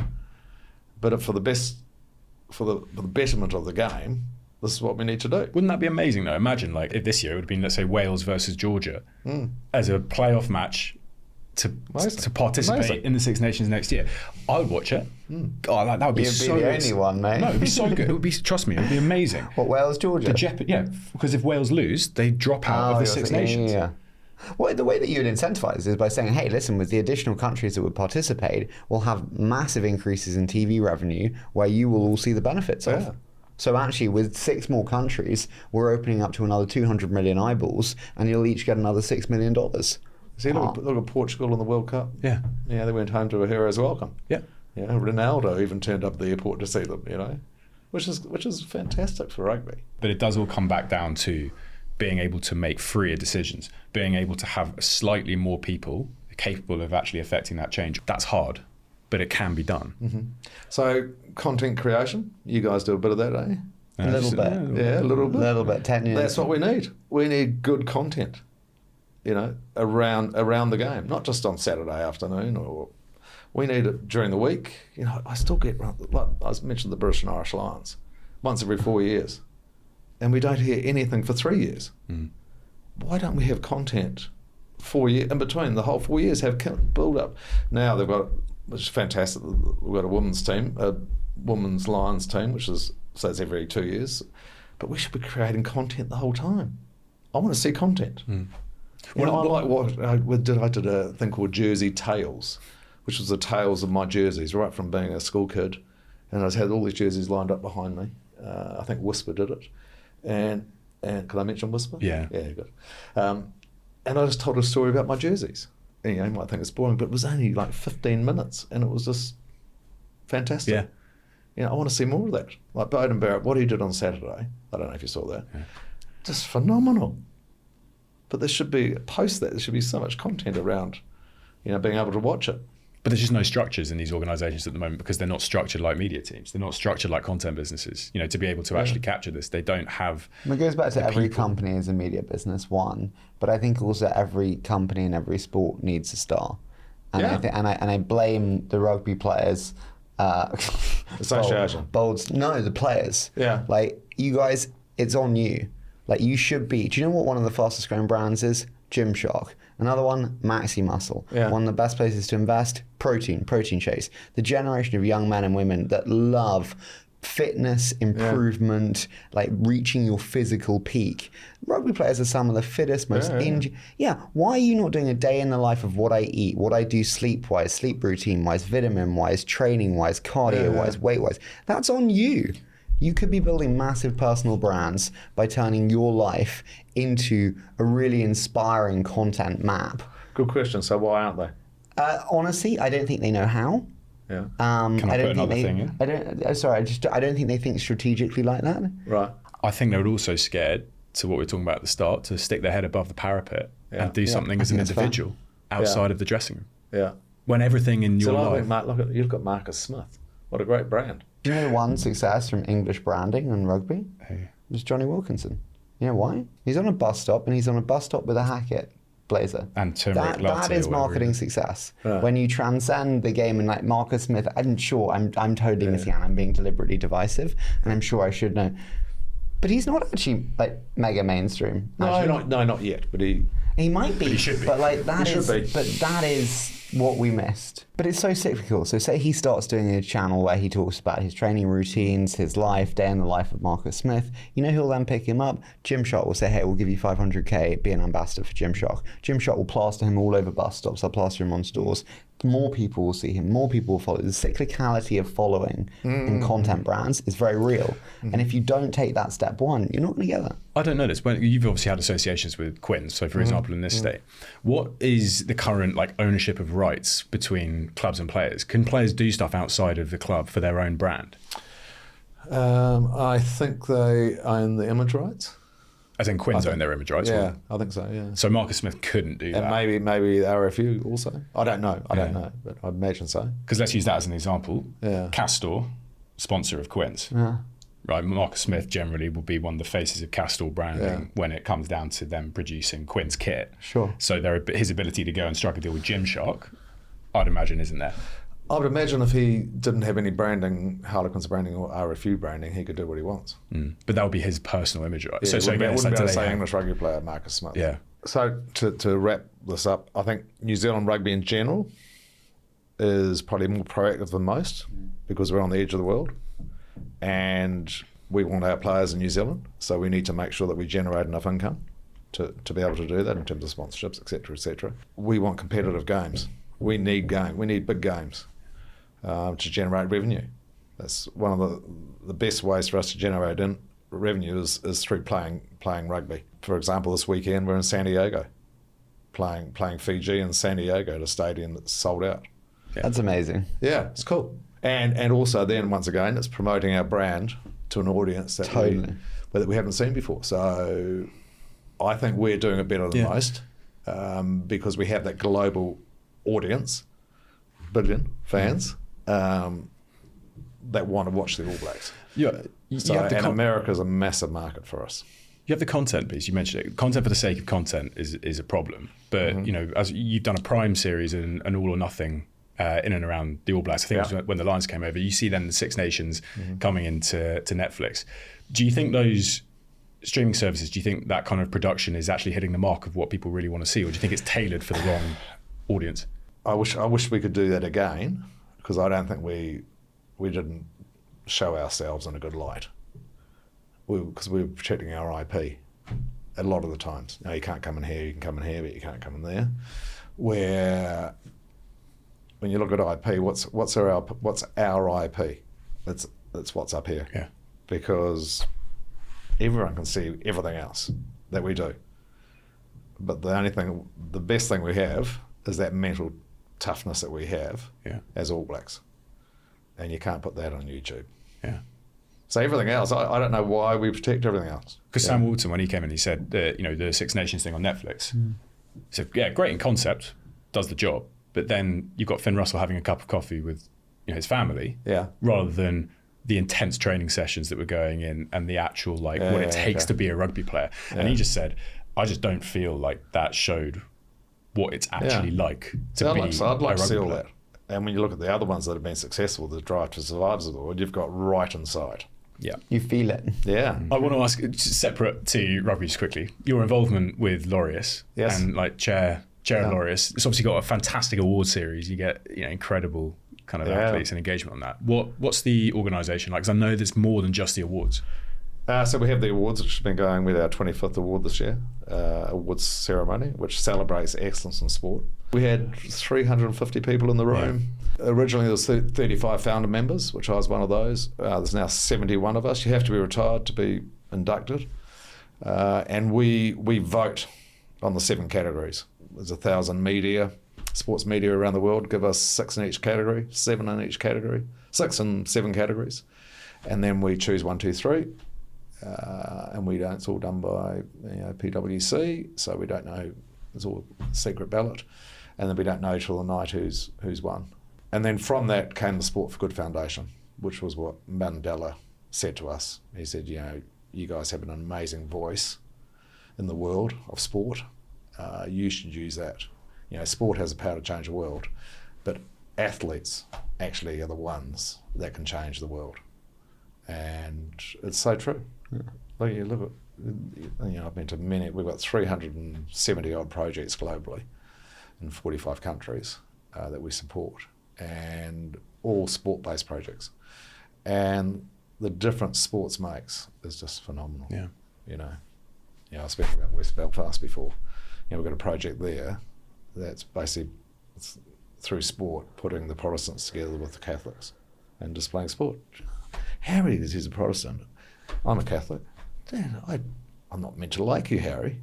But for the betterment of the game, this is what we need to do. Wouldn't that be amazing though? Imagine like if this year it would have been, let's say, Wales versus Georgia as a playoff match to participate in the Six Nations next year. I would watch it. Oh, that would be so the only one, mate. No, it would be so good. It would be, trust me, it would be amazing. What, Wales, Georgia? Because if Wales lose, they drop out of the Six Nations. Yeah. Well, the way that you would incentivise is by saying, hey, listen, with the additional countries that would participate, we'll have massive increases in TV revenue where you will all see the benefits of. So actually, with 6 more countries, we're opening up to another 200 million eyeballs, and you'll each get another $6 million. See, look at Portugal in the World Cup. Yeah, they went home to a hero's welcome. Yeah, Ronaldo even turned up at the airport to see them. You know, which is fantastic for rugby. But it does all come back down to being able to make freer decisions, being able to have slightly more people capable of actually affecting that change. That's hard, but it can be done. So content creation, you guys do a bit of that, eh? A little bit. Yeah, a little bit. 10 years. That's what we need. We need good content, you know, around the game, not just on Saturday afternoon, or we need it during the week. You know, I still get, like I mentioned the British and Irish Lions, once every 4 years, and we don't hear anything for 3 years. Why don't we have content 4 years, in between the whole 4 years, have build up? Now they've got, which is fantastic, we've got a women's team, a women's Lions team, so it's every 2 years, but we should be creating content the whole time. I want to see content. I did a thing called Jersey Tales, which was the tales of my jerseys, right from being a school kid and I just had all these jerseys lined up behind me. I think Whisper did it, and can I mention Whisper? Yeah. Good. And I just told a story about my jerseys. And, you might think it's boring, but it was only like 15 minutes, and it was just fantastic. Yeah. I want to see more of that. Like Bowden Barrett, what he did on Saturday, I don't know if you saw that, just phenomenal. But there should be, post that, there should be so much content around, being able to watch it. But there's just no structures in these organisations at the moment because they're not structured like media teams. They're not structured like content businesses. To be able to actually capture this, they don't have. It goes back to every people. company is a media business, one. But I think also every company in every sport needs a star. And I blame the rugby players. Association. No, the players. Yeah. Like, you guys, it's on you. Like, you should be. Do you know what one of the fastest growing brands is? Gymshark. Another one, Maxi Muscle. Yeah. One of the best places to invest, protein shakes. The generation of young men and women that love fitness, improvement, like reaching your physical peak. Rugby players are some of the fittest, most why are you not doing a day in the life of what I eat, what I do sleep-wise, sleep routine-wise, vitamin-wise, training-wise, cardio-wise, weight-wise? That's on you. You could be building massive personal brands by turning your life into a really inspiring content map. Good question. So why aren't they? Honestly, I don't think they know how. Yeah. Can I put another thing in? I don't think they think strategically like that. Right. I think they're also scared, to what we were talking about at the start, to stick their head above the parapet and do something as an individual outside of the dressing room. Yeah. When everything in your life... You've got Marcus Smith. What a great brand. Do you know one success from English branding and rugby? Who? It was Johnny Wilkinson. You know why? He's on a bus stop, and he's on a bus stop with a Hackett blazer. And turmeric latte. That is marketing success. Right. When you transcend the game, and like Marcus Smith, I'm sure I'm totally missing out. I'm being deliberately divisive, and I'm sure I should know. But he's not actually like mega mainstream. No, not yet. But he might be. But he should be. But like that is what we missed. But it's so cyclical. So say he starts doing a channel where he talks about his training routines, his life, day in the life of Marcus Smith. You know who'll then pick him up? Gymshark will say, hey, we'll give you 500k, be an ambassador for Gymshark. Gymshark will plaster him all over bus stops. They'll plaster him on stores. More people will see him. More people will follow. The cyclicality of following in content brands is very real. And if you don't take that step one, you're not going to get that. I don't know this. You've obviously had associations with Quins. So, for example, in this state, what is the current ownership of rights between clubs and players? Can players do stuff outside of the club for their own brand? I think they own the image rights. As in Quins own their image rights? Yeah, I think so, yeah. So Marcus Smith couldn't do that? And maybe RFU also. I don't know, but I'd imagine so. Because let's use that as an example. Yeah. Castor, sponsor of Quins. Yeah. Right, Marcus Smith generally will be one of the faces of Castor branding when it comes down to them producing Quins kit. Sure. So his ability to go and strike a deal with Gymshark, I'd imagine, isn't there. I would imagine if he didn't have any branding, Harlequins branding or RFU branding, he could do what he wants. But that would be his personal image, right? Yeah, so again, wouldn't be able to say English rugby player Marcus Smith. Yeah. So to wrap this up, I think New Zealand rugby in general is probably more proactive than most because we're on the edge of the world, and we want our players in New Zealand, so we need to make sure that we generate enough income to be able to do that in terms of sponsorships, etc., etc. We want competitive games. We need big games. To generate revenue. That's one of the best ways for us to generate revenue is through playing rugby. For example, this weekend we're in San Diego, playing Fiji in San Diego at a stadium that's sold out. Yeah. That's amazing. Yeah, it's cool. And also then once again it's promoting our brand to an audience that we haven't seen before. So I think we're doing it better than most because we have that global audience, billion fans. That want to watch the All Blacks. America's a massive market for us. You have the content piece. You mentioned it. Content for the sake of content is a problem. But as you've done a Prime series and an All or Nothing in and around the All Blacks. I think it was when the Lions came over. You see then the Six Nations coming into Netflix. Do you think those streaming services? Do you think that kind of production is actually hitting the mark of what people really want to see, or do you think it's tailored for the wrong audience? I wish we could do that again, because I don't think we didn't show ourselves in a good light. Because we were protecting our IP a lot of the times. You can't come in here, you can come in here, but you can't come in there. Where when you look at IP, what's our IP? it's what's up here. Yeah. Because everyone can see everything else that we do. But the best thing we have is that mental toughness that we have as All Blacks. And you can't put that on YouTube. Yeah. So everything else, I don't know why we protect everything else. Because Sam Walton, when he came in, he said, the Six Nations thing on Netflix. He said, yeah, great in concept, does the job. But then you've got Finn Russell having a cup of coffee with his family, rather than the intense training sessions that were going in and the actual what it takes to be a rugby player. And he just said, I just don't feel like that showed what it's actually like to be I'd like to see all player. that. And when you look at the other ones that have been successful, the Drive to Survive Award, you've got right inside. Yeah. You feel it. Yeah. I want to ask, separate to rugby just quickly, your involvement with Laureus and chair of Laureus. It's obviously got a fantastic award series. You get incredible kind of athletes and engagement on that. What's the organisation like? Because I know there's more than just the awards. So we have the awards, which have been going with our 25th award this year, awards ceremony, which celebrates excellence in sport. We had 350 people in the room. Yeah. Originally, there was 35 founder members, which I was one of those. There's now 71 of us. You have to be retired to be inducted. And we vote on the 7 categories. There's 1,000 sports media around the world, give us 6 in each category, 7 in each category, 6 in 7 categories. And then we choose 1, 2, 3. And it's all done by PwC, so we don't know. It's all secret ballot, and then we don't know till the night who's won. And then from that came the Sport for Good Foundation, which was what Mandela said to us. He said, you guys have an amazing voice in the world of sport. You should use that. Sport has the power to change the world, but athletes actually are the ones that can change the world. And it's so true. Yeah. Look at, I've been to many. We've got 370 odd projects globally in 45 countries that we support, and all sport-based projects. And the difference sports makes is just phenomenal. Yeah. I was speaking about West Belfast before. We've got a project there that's basically through sport putting the Protestants together with the Catholics and displaying sport. Harry is a Protestant. I'm a Catholic. I'm not meant to like you, Harry.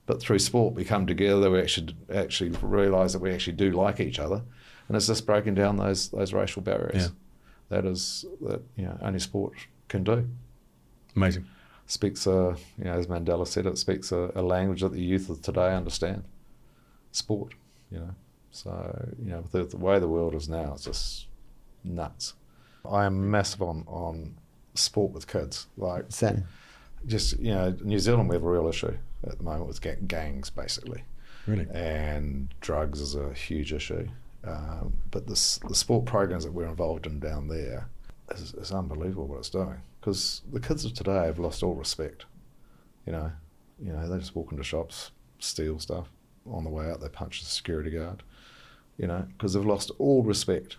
But through sport, we come together. We actually realise that we actually do like each other, and it's just breaking down those racial barriers. Yeah. That only sport can do. Amazing. Speaks as Mandela said, it speaks a language that the youth of today understand. Sport, So with the way the world is now, it's just nuts. I am massive on sport with kids. Same. Just, New Zealand, we have a real issue at the moment with gangs, basically. Really? And drugs is a huge issue. But the sport programs that we're involved in down there is unbelievable what it's doing. Because the kids of today have lost all respect. They just walk into shops, steal stuff. On the way out, they punch the security guard. Because they've lost all respect.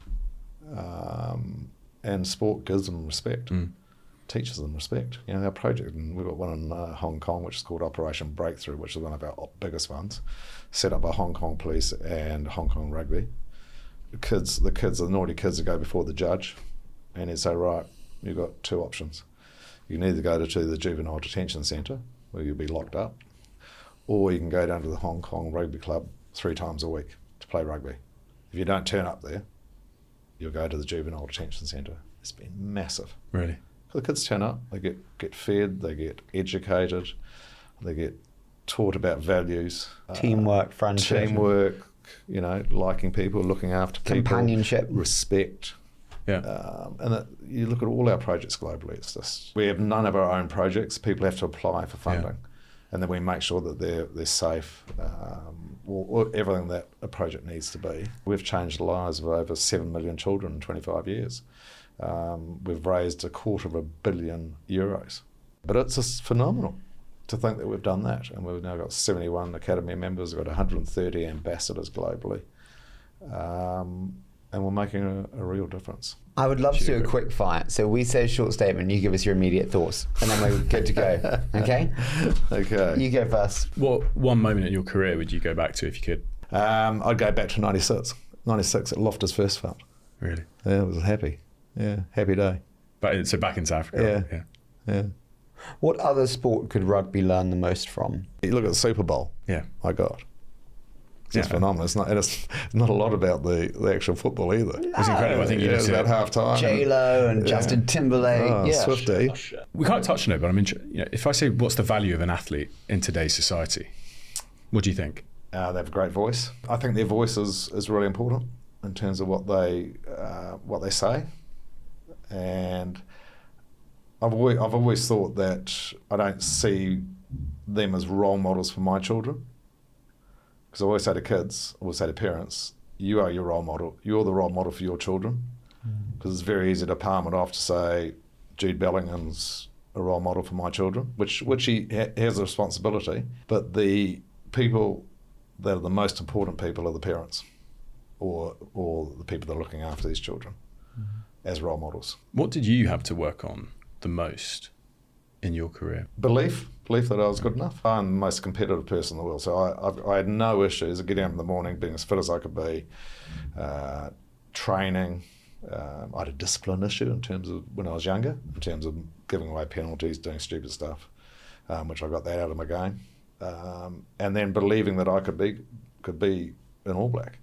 And sport gives them respect, teaches them respect. Our project, and we've got one in Hong Kong, which is called Operation Breakthrough, which is one of our biggest ones, set up by Hong Kong Police and Hong Kong Rugby. The naughty kids that go before the judge, and he'd say, right, you've got 2 options. You can either go to the juvenile detention centre, where you'll be locked up, or you can go down to the Hong Kong Rugby Club 3 times a week to play rugby. If you don't turn up there, you'll go to the juvenile detention centre. It's been massive. Really? The kids turn up, they get fed, they get educated, they get taught about values. Teamwork, friendship. Liking people, looking after people. Companionship. Respect. Yeah. And you look at all our projects globally, it's just, we have none of our own projects. People have to apply for funding. Yeah. And then we make sure that they're safe, or everything that a project needs to be. We've changed the lives of over 7 million children in 25 years. We've raised €250 million. But it's just phenomenal to think that we've done that. And we've now got 71 Academy members, we've got 130 ambassadors globally. And we're making a real difference. I would love to do a quick fire. So we say a short statement, you give us your immediate thoughts, and then we're good to go. Okay? Okay. You go first. What one moment in your career would you go back to if you could? I'd go back to 96. 96 at Loftus First Fund. Really? Yeah, it was happy. Yeah, happy day. But so back in South Africa. Yeah. What other sport could rugby learn the most from? You look at the Super Bowl. Yeah. My God. It's phenomenal. It's not a lot about the actual football either. It's incredible. I think you it's just about half time. J-Lo and Justin Timberlake. Swifty. We can't touch on it, but I'm interested. If I say what's the value of an athlete in today's society, what do you think? They have a great voice. I think their voice is really important in terms of what they say, and I've always thought that I don't see them as role models for my children. Because I always say to kids, I always say to parents, you are your role model. You're the role model for your children. Because it's very easy to palm it off to say, Jude Bellingham's a role model for my children, which he has a responsibility. But the people that are the most important people are the parents, or the people that are looking after these children as role models. What did you have to work on the most in your career? Belief that I was good enough. I'm the most competitive person in the world, so I had no issues getting up in the morning, being as fit as I could be, training. I had a discipline issue in terms of when I was younger, in terms of giving away penalties, doing stupid stuff, which I got that out of my game, and then believing that I could be an All Black,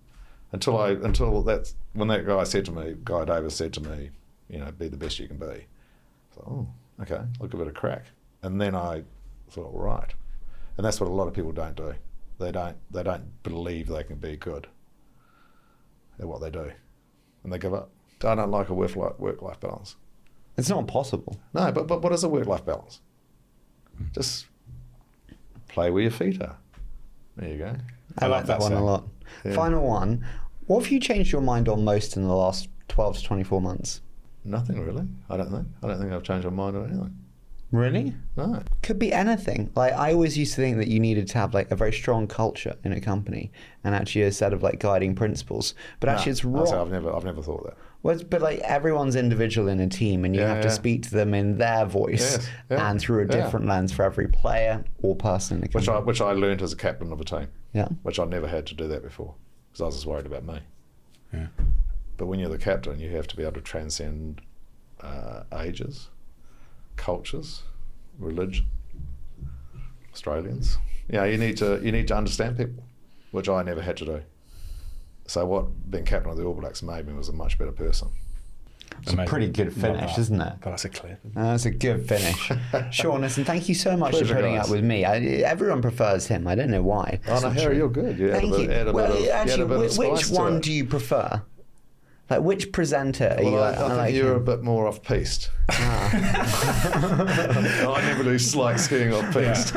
until when that guy Davis said to me, be the best you can be. So, oh, okay, I'll give it a crack, and then I thought, right, and that's what a lot of people don't do. They don't believe they can be good at what they do, and they give up. I don't like a work-life balance. It's not possible. No, but what is a work-life balance? Just play where your feet are. There you go. I like that one a lot. Yeah. Final one. What have you changed your mind on most in the last 12 to 24 months? Nothing really. I don't think I've changed my mind on anything. Really? No. Could be anything. Like, I always used to think that you needed to have like a very strong culture in a company and actually a set of like guiding principles. But actually it's wrong. I've never thought that. Well, but like everyone's individual in a team and you have to speak to them in their voice and through a different lens for every player or person in the company. Which I learned as a captain of a team. Yeah. Which I never had to do that before because I was just worried about me. Yeah. But when you're the captain, you have to be able to transcend ages, cultures, religion, Australians. You need to understand people, which I never had to do. So what being captain of the All Blacks made me was a much better person. It's a pretty good finish, isn't it? That's a clip. That's a good finish. Sean, listen, thank you so much for putting up with me. Everyone prefers him. I don't know why. Oh, no, Harry, you're good. Thank you. Which one do you prefer? Like, which presenter are you like? I think you're a bit more off-piste. I never do slight skiing off-piste.